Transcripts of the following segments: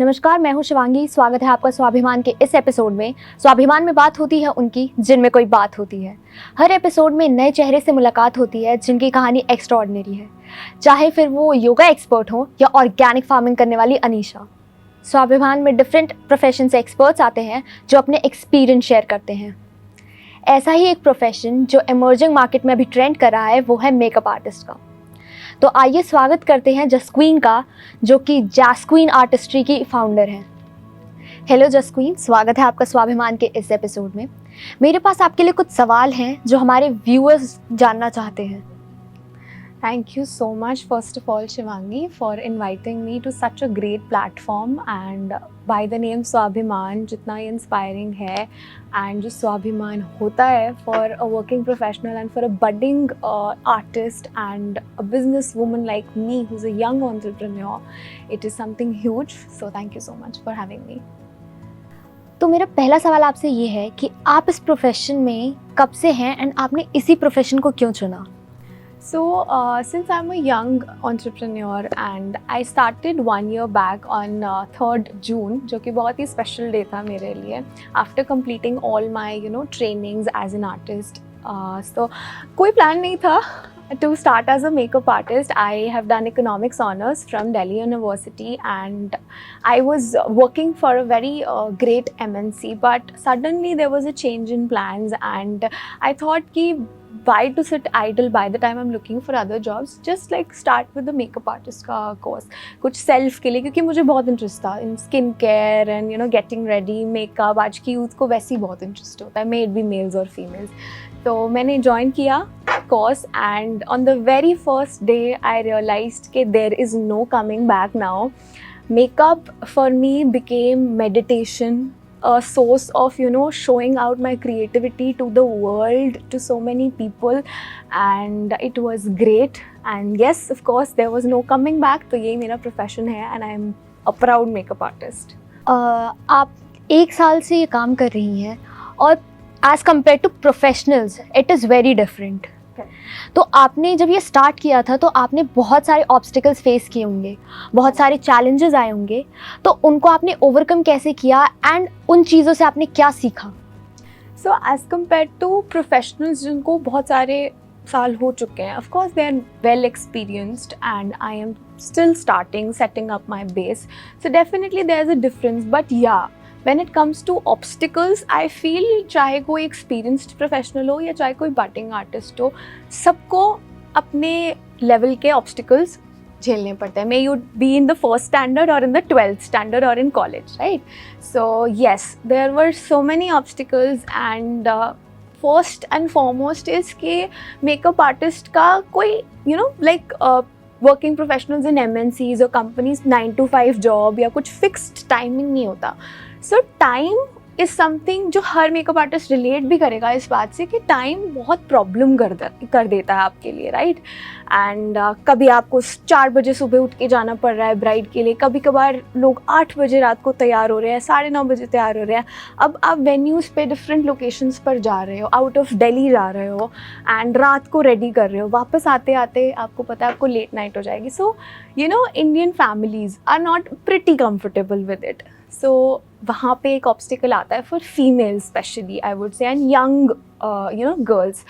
नमस्कार, मैं हूं शिवांगी। स्वागत है आपका स्वाभिमान के इस एपिसोड में। स्वाभिमान में बात होती है उनकी जिनमें कोई बात होती है। हर एपिसोड में नए चेहरे से मुलाकात होती है जिनकी कहानी एक्स्ट्राऑर्डिनरी है, चाहे फिर वो योगा एक्सपर्ट हो या ऑर्गेनिक फार्मिंग करने वाली अनीशा। स्वाभिमान में डिफरेंट प्रोफेशन से एक्सपर्ट्स आते हैं जो अपने एक्सपीरियंस शेयर करते हैं। ऐसा ही एक प्रोफेशन जो इमर्जिंग मार्केट में अभी ट्रेंड कर रहा है वो है मेकअप आर्टिस्ट का। तो आइए स्वागत करते हैं जसक्वीन का, जो कि जैस्क्वीन आर्टिस्ट्री की फाउंडर हैं। हेलो जसक्वीन, स्वागत है आपका स्वाभिमान के इस एपिसोड में। मेरे पास आपके लिए कुछ सवाल हैं जो हमारे व्यूअर्स जानना चाहते हैं। Thank you so much, first of all, Shivangi, for inviting me to such a great platform. And by the name Swabhiman, जितना ये inspiring है, and जो स्वाभिमान होता है for a working professional and for a budding artist and a business woman like me who's a young entrepreneur, it is something huge. So thank you so much for having me. तो मेरा पहला सवाल आपसे ये है कि आप इस प्रोफेशन में कब से हैं एंड आपने इसी प्रोफेशन को क्यों चुना? So since I'm a young entrepreneur and I started 1 year back on 3rd June, जो कि बहुत ही special day था मेरे लिए, after completing all my trainings as an artist. So कोई plan नहीं था to start as a makeup artist. I have done economics honors from Delhi University and I was working for a very great MNC, but suddenly there was a change in plans and I thought कि why to sit idle by the time I'm looking for other jobs, just like start with the makeup artist का course, कुछ self के लिए, क्योंकि मुझे बहुत interest था in skin care and getting ready makeup. आज की youth को वैसे ही बहुत interest होता है, may it be males or females. तो मैंने join किया course and on the very first day I realized कि there is no coming back now. Makeup for me became meditation, a source of showing out my creativity to the world, to so many people, and it was great. And yes, of course there was no coming back. तो यही मेरा profession है and I am a proud makeup artist. आप 1 साल से ये काम कर रही हैं और as compared to professionals it is very different. तो आपने जब ये स्टार्ट किया था तो आपने बहुत सारे ऑब्स्टिकल्स फेस किए होंगे, बहुत सारे चैलेंजेस आए होंगे, तो उनको आपने ओवरकम कैसे किया एंड उन चीज़ों से आपने क्या सीखा? So as compare to professionals जिनको बहुत सारे साल हो चुके हैं, of course they are well experienced and I am still starting setting up my base, so definitely there is a difference. But yeah when it comes to obstacles, I feel चाहे कोई experienced professional हो या चाहे कोई budding artist हो, सबको अपने level के obstacles झेलने पड़ते हैं. May you be in the 1st standard or in the 12th standard or in college, right? So yes, there were so many obstacles and first and foremost is कि makeup artist का कोई working professionals in MNCs or companies 9 to 5 job या कुछ fixed timing नहीं होता. सो time is something जो हर makeup artist relate भी करेगा इस बात से कि टाइम बहुत प्रॉब्लम कर देता है आपके लिए, राइट? एंड कभी आपको 4 बजे सुबह उठ के जाना पड़ रहा है ब्राइड के लिए, कभी कभार लोग 8 बजे रात को तैयार हो रहे हैं, 9:30 बजे तैयार हो रहे हैं. अब आप वेन्यूज़ पे डिफरेंट लोकेशंस पर जा रहे हो, आउट ऑफ दिल्ली जा रहे हो एंड रात को रेडी कर रहे हो, वापस आते आते आपको पता है आपको लेट नाइट हो जाएगी. So Indian families are not pretty comfortable with it. So वहाँ पे एक ऑब्स्टिकल आता है for female specially, I would say, and young girls.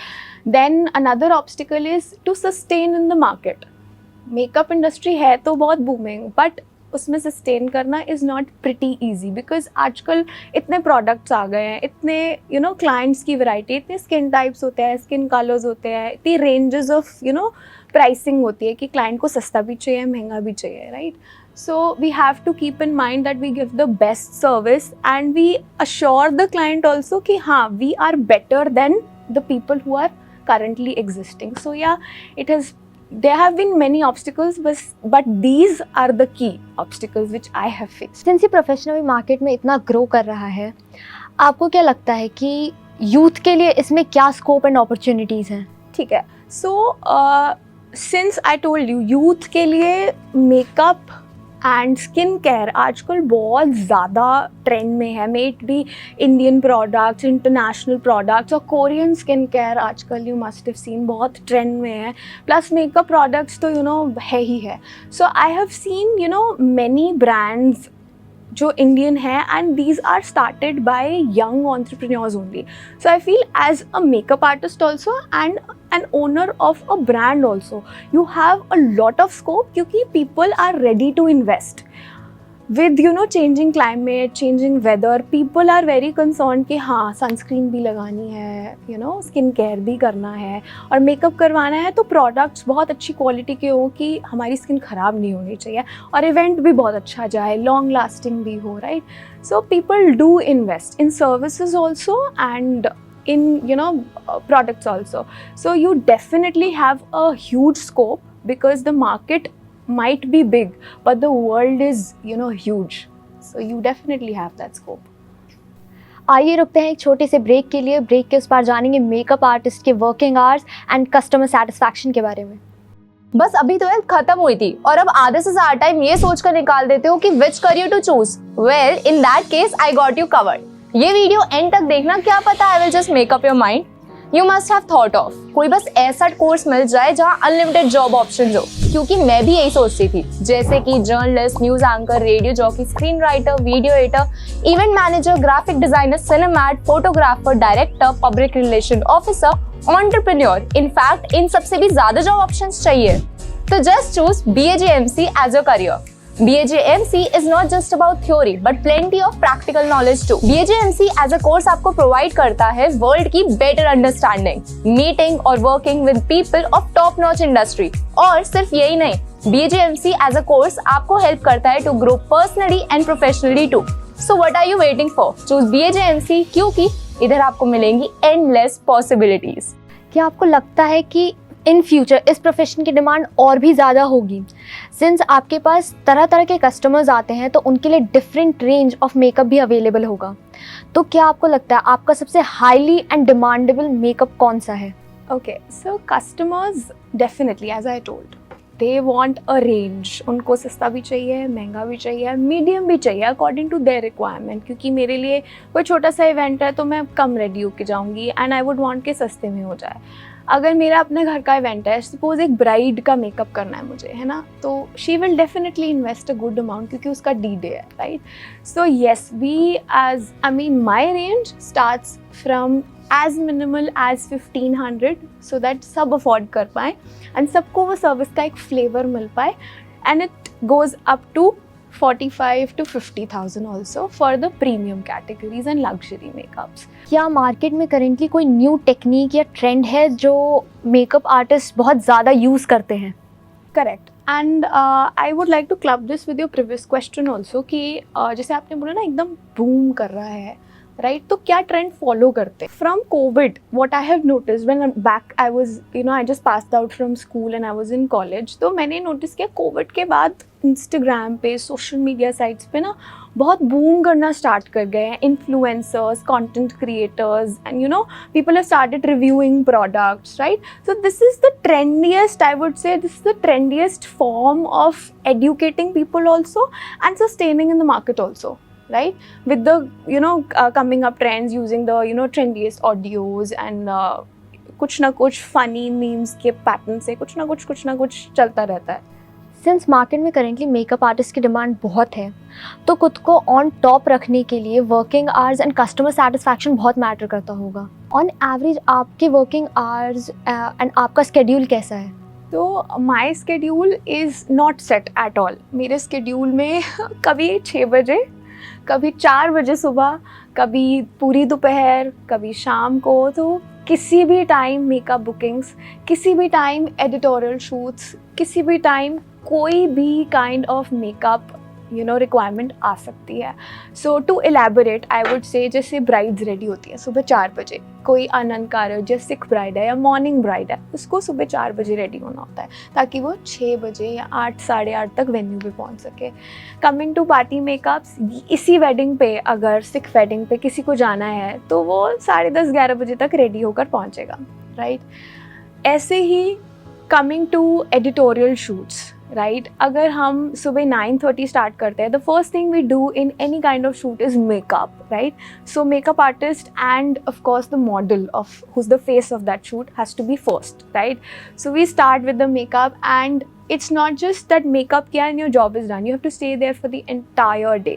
Then another obstacle is to sustain in the market. Makeup industry है तो बहुत booming, but उसमें sustain करना is not pretty easy because आजकल इतने प्रोडक्ट्स आ गए हैं, इतने क्लाइंट्स की वैरायटी, इतने स्किन टाइप्स होते हैं, स्किन कलर्स होते हैं, इतनी रेंजेस ऑफ प्राइसिंग होती है कि क्लाइंट को सस्ता भी चाहिए, महंगा भी चाहिए, right? So we have to keep in mind that we give the best service and we assure the client also कि हाँ, we are better than the people who are currently existing. So yeah, there have been many obstacles, but these are the key obstacles which I have faced. Since ये professional market में इतना grow कर रहा है, आपको क्या लगता है कि यूथ के लिए इसमें क्या स्कोप एंड अपॉर्चुनिटीज़ हैं? ठीक है, so since I told you, youth के लिए मेकअप एंड स्किन केयर आजकल बहुत ज़्यादा ट्रेंड में है. May it be Indian products, international products और कोरियन स्किन केयर आजकल यू मस्ट हैव सीन बहुत ट्रेंड में है. प्लस मेकअप प्रोडक्ट्स तो है ही है. So I have seen many brands जो इंडियन है, and these are started by young entrepreneurs only. So I feel as a makeup artist also and an owner of a brand also, you have a lot of scope क्योंकि people are ready to invest. With changing climate, changing weather, people are very concerned कि हाँ sunscreen भी लगानी है, skin care भी करना है और मेकअप करवाना है, तो प्रोडक्ट्स बहुत अच्छी क्वालिटी के हो कि हमारी स्किन ख़राब नहीं होनी चाहिए और इवेंट भी बहुत अच्छा जाए, लॉन्ग लास्टिंग भी हो, right. So people do invest in services also and in products also. So you definitely have a huge scope because the market might be big but the world is huge, so you definitely have that scope. आइए रुकते हैं एक छोटे से break के लिए. Break के उस पार जानेंगे मेकअप आर्टिस्ट के working hours and customer satisfaction के बारे में. बस अभी 12th खत्म हुई थी और अब आधे से ज्यादा टाइम ये सोचकर निकाल देते हो कि which career to choose. Well in that case I got you covered. ये वीडियो एंड तक देखना, क्या पता I will just make up your mind. You must have thought of कोई बस ऐसा कोर्स मिल जाए जहाँ अनलिमिटेड जॉब ऑप्शंस हो, क्योंकि मैं भी यही सोचती थी. जैसे कि journalist, news anchor, radio jockey, screen writer, video editor, event manager, graphic designer, cinematographer, director, public relation officer, entrepreneur. In fact इन सबसे भी ज्यादा जॉब ऑप्शंस चाहिए. तो just choose BAJMC as a career. BAJMC is not just about theory but plenty of practical knowledge too. BAJMC as a course आपको provide करता है world की better understanding, meeting और working with people of top notch industry. और सिर्फ यही नहीं, BAJMC as a course आपको help करता है to grow personally and professionally too. So what are you waiting for? Choose BAJMC क्योंकि इधर आपको मिलेंगी endless possibilities. क्या आपको लगता है कि इन फ्यूचर इस प्रोफेशन की डिमांड और भी ज़्यादा होगी, सिंस आपके पास तरह तरह के कस्टमर्स आते हैं तो उनके लिए डिफरेंट रेंज ऑफ मेकअप भी अवेलेबल होगा. तो क्या आपको लगता है आपका सबसे हाईली एंड डिमांडेबल मेकअप कौन सा है? Okay, so customers definitely, as I told, they want a range. उनको सस्ता भी चाहिए, महंगा भी चाहिए, मीडियम भी चाहिए according to their requirement. क्योंकि मेरे लिए कोई छोटा सा इवेंट है तो मैं कम रेडी होके जाऊँगी एंड आई वुड वांट के सस्ते में हो जाए. अगर मेरा अपने घर का इवेंट है, सपोज एक ब्राइड का मेकअप करना है मुझे, है ना, तो she will definitely invest a good amount क्योंकि उसका D-Day है, right. So yes, my range starts from as minimal as 1500 so that सब अफोर्ड कर पाएँ एंड सबको वो सर्विस का एक फ्लेवर मिल पाए, and it goes up to 45 to 50,000 also for the premium categories and luxury makeups. क्या मार्केट में करेंटली कोई न्यू टेक्निक या ट्रेंड है जो मेकअप आर्टिस्ट बहुत ज़्यादा यूज़ करते हैं? Correct. And I would like to club this with your previous question also कि जैसे आपने बोला ना एकदम बूम कर रहा है, राइट, तो क्या ट्रेंड फॉलो करते? From Covid what I have notice when back I was I just passed out from school and I was in college, तो मैंने नोटिस किया कोविड के बाद इंस्टाग्राम पे, सोशल मीडिया साइट्स पे ना बहुत बूम करना स्टार्ट कर गए हैं influencers, content creators, and people have started reviewing products, right. So this is the trendiest, I would say this is the trendiest form of educating people also and sustaining in the market also, right, with the coming up trends, using the trendiest audios and कुछ ना कुछ funny memes के pattern से कुछ ना कुछ चलता रहता है. सिंस मार्केट में करेंटली मेकअप आर्टिस्ट की डिमांड बहुत है, तो खुद को ऑन टॉप रखने के लिए working hours and customer satisfaction बहुत मैटर करता होगा. ऑन एवरेज आपके वर्किंग आवर्स एंड आपका स्केड्यूल कैसा है? तो माई schedule is not set at all. मेरे स्केड्यूल में कभी 6 बजे, कभी 4 बजे सुबह, कभी पूरी दोपहर, कभी शाम को, तो किसी भी टाइम मेकअप बुकिंग्स, किसी भी टाइम एडिटोरियल शूट्स, किसी भी टाइम कोई भी काइंड ऑफ मेकअप रिक्वायरमेंट आ सकती है. So to elaborate I would say, जैसे ब्राइड्स रेडी होती है सुबह 4 बजे, कोई अनंकार जो सिख ब्राइड है या मॉर्निंग ब्राइड है, उसको सुबह 4 बजे रेडी होना होता है ताकि वो 6 बजे या 8, साढ़े 8 तक वेन्यू पे पहुंच सके. कमिंग टू पार्टी मेकअप्स, इसी वेडिंग पे, अगर सिख वेडिंग पे किसी को जाना है तो वो 10:30, 11 बजे तक रेडी होकर पहुंचेगा, राइट. ऐसे ही coming to editorial shoots, right, अगर हम सुबह 9:30 स्टार्ट करते हैं, the first thing we do in any kind of shoot is makeup, right. So makeup artist and of course the model of whose the face of that shoot has to be first, right. So we start with the makeup and it's not just that makeup kiya and your job is done. You have to stay there for the entire day.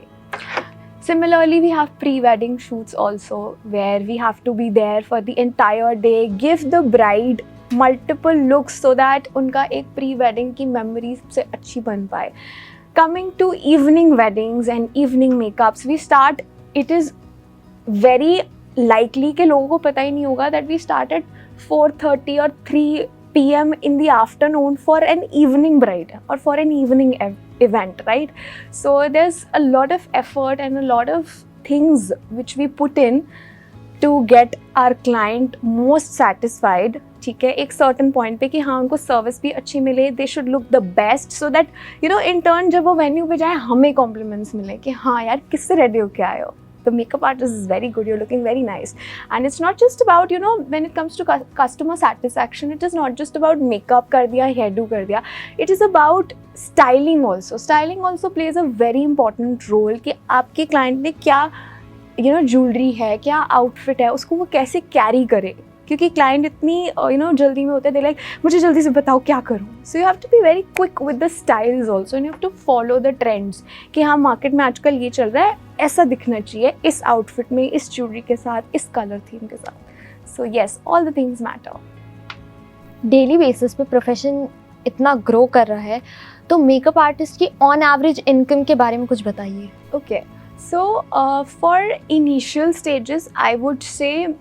Similarly, we have pre-wedding shoots also, where we have to be there for the entire day, give the bride multiple looks so that उनका एक pre-wedding की memory सबसे अच्छी बन पाए. Coming to evening weddings and evening makeups, we start, it is very likely कि लोगों को पता ही नहीं होगा that we start at 4:30 or 3 p.m. in the afternoon for an evening bride or for an evening event, right? So there's a lot of effort and a lot of things which we put in to get our client most satisfied. ठीक है, एक certain point पे कि हाँ उनको service भी अच्छी मिले, they should look the best so that you know in turn जब वो venue पे जाए हमें compliments मिले कि हाँ यार किससे ready होके आए हो. The makeup artist is very good, you're looking very nice. And it's not just about, you know, when it comes to customer satisfaction, it is not just about makeup kar diya, hairdo kar diya. It is about styling also. Styling also plays a very important role कि आपके client ने क्या, you know, jewelry है, क्या outfit है, उसको वो कैसे carry करे. क्योंकि क्लाइंट इतनी यू नो जल्दी में होते हैं, दे लाइक मुझे जल्दी से बताओ क्या करूँ. So you have to be very quick with the styles also and you have to follow the trends कि हाँ मार्केट में आजकल ये चल रहा है, ऐसा दिखना चाहिए इस आउटफिट में, इस ज्वेलरी के साथ, इस कलर थीम के साथ. So yes, all the things matter. Daily basis पे प्रोफेशन इतना ग्रो कर रहा है, तो मेकअप आर्टिस्ट की ऑन एवरेज इनकम के बारे में कुछ बताइए. Okay, so for initial stages, I would say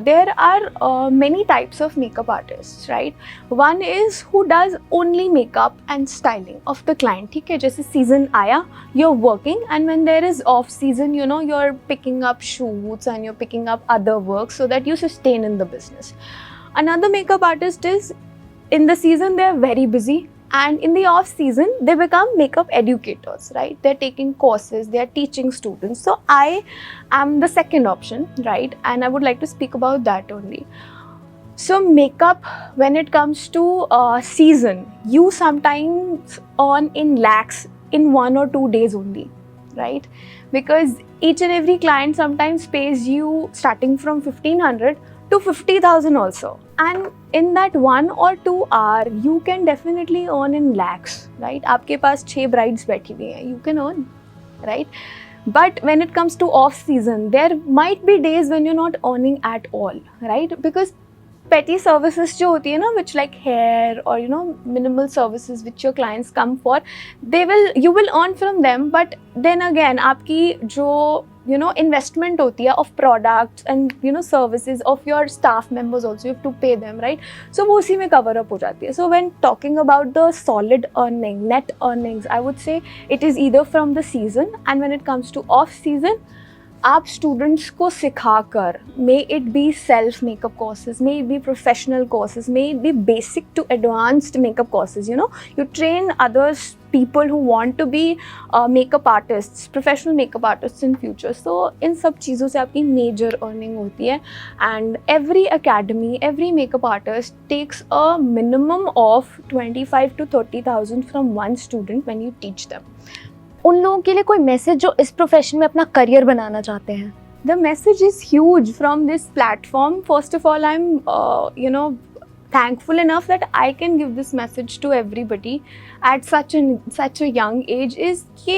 there are many types of makeup artists, right? One is who does only makeup and styling of the client. ठीक है, जैसे season आया, you're working, and when there is off season, you know, you're picking up shoots and you're picking up other work so that you sustain in the business. Another makeup artist is in the season they're very busy. And in the off season, they become makeup educators, right? They're taking courses, they're teaching students. So I am the second option, right? And I would like to speak about that only. So makeup, when it comes to season, you sometimes earn in lakhs in 1 or 2 days only, right? Because each and every client sometimes pays you starting from 1500 to 50,000 also. And in that 1 or 2 hour, you can definitely earn in lakhs, right? आपके पास 6 brides बैठी हुई हैं, you can earn, right? But when it comes to off season, there might be days when you're not earning at all, right? Because petty services जो होती है ना, which like hair or you know minimal services which your clients come for, you will earn from them. But then again आपकी जो you know investment होती है of products and you know services of your staff members also, you have to pay them, right? So वो उसी में cover up हो जाती है. So when talking about the solid earning, net earnings, I would say it is either from the season, and when it comes to off season, आप students को सिखाकर, may it be self makeup courses, may it be professional courses, may it be basic to advanced makeup courses, you know, you train others people who want to be makeup artists, professional makeup artists in future. So इन सब चीज़ों से आपकी major earning होती है. And every academy, every makeup artist takes a minimum of 25 to 30,000 from one student when you teach them. उन लोगों के लिए कोई मैसेज जो इस प्रोफेशन में अपना करियर बनाना चाहते हैं? The message is huge from this platform. First of all, I'm you know thankful enough that I can give this message to everybody at such a young age, is कि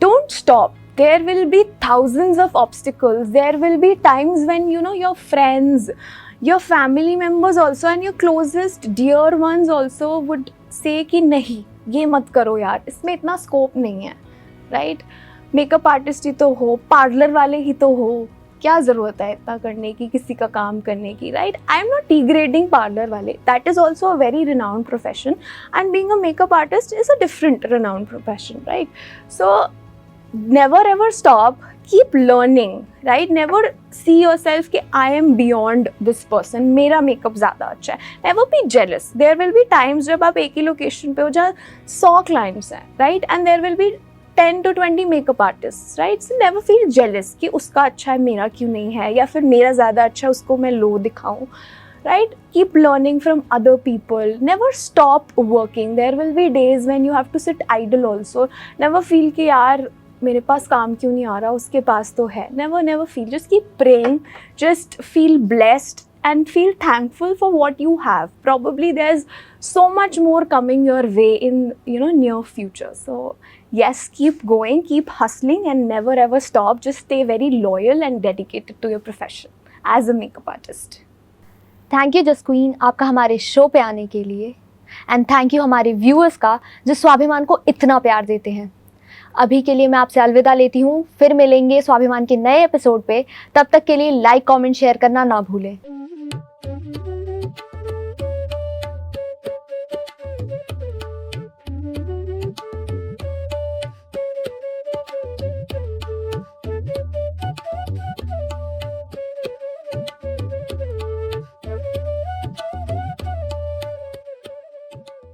don't stop. There will be thousands of obstacles. There will be times when you know your friends, your family members also, and your closest dear ones also would say कि नहीं ये मत करो यार, इसमें इतना scope नहीं है, राइट? मेकअप आर्टिस्ट ही तो हो, पार्लर वाले ही तो हो, क्या ज़रूरत है इतना करने की, किसी का काम करने की, right? I am not degrading parlour वाले, that is also a very renowned profession, and being a makeup artist is a different renowned profession, right? So never ever stop, keep learning, right? Never see yourself कि I am beyond this person, मेरा makeup ज़्यादा अच्छा है. Never be jealous. There will be times जब आप एक ही location पे हो जहाँ 100 clients हैं, right? And there will be 10 to 20 makeup artists, right? So never feel jealous कि उसका अच्छा है मेरा क्यों नहीं है, या फिर मेरा ज़्यादा अच्छा है उसको मैं लो दिखाऊँ, right? Keep learning from other people. Never stop working. There will be days when you have to sit idle also. Never feel कि यार मेरे पास काम क्यों नहीं आ रहा, उसके पास तो है. Never feel. Just keep praying. Just feel blessed and feel thankful for what you have. Probably there's so much more coming your way in, you know, near future. So yes, keep going, keep hustling, and never ever stop. Just stay very loyal and dedicated to your profession as a makeup artist. Thank you just queen, आपका हमारे show पे आने के लिए। And thank you हमारे viewers का जो स्वाभिमान को इतना प्यार देते हैं। अभी के लिए मैं आपसे अलविदा लेती हूँ, फिर मिलेंगे स्वाभिमान के नए एपिसोड पे। तब तक के लिए लाइक, कमेंट, शेयर करना ना भूलें।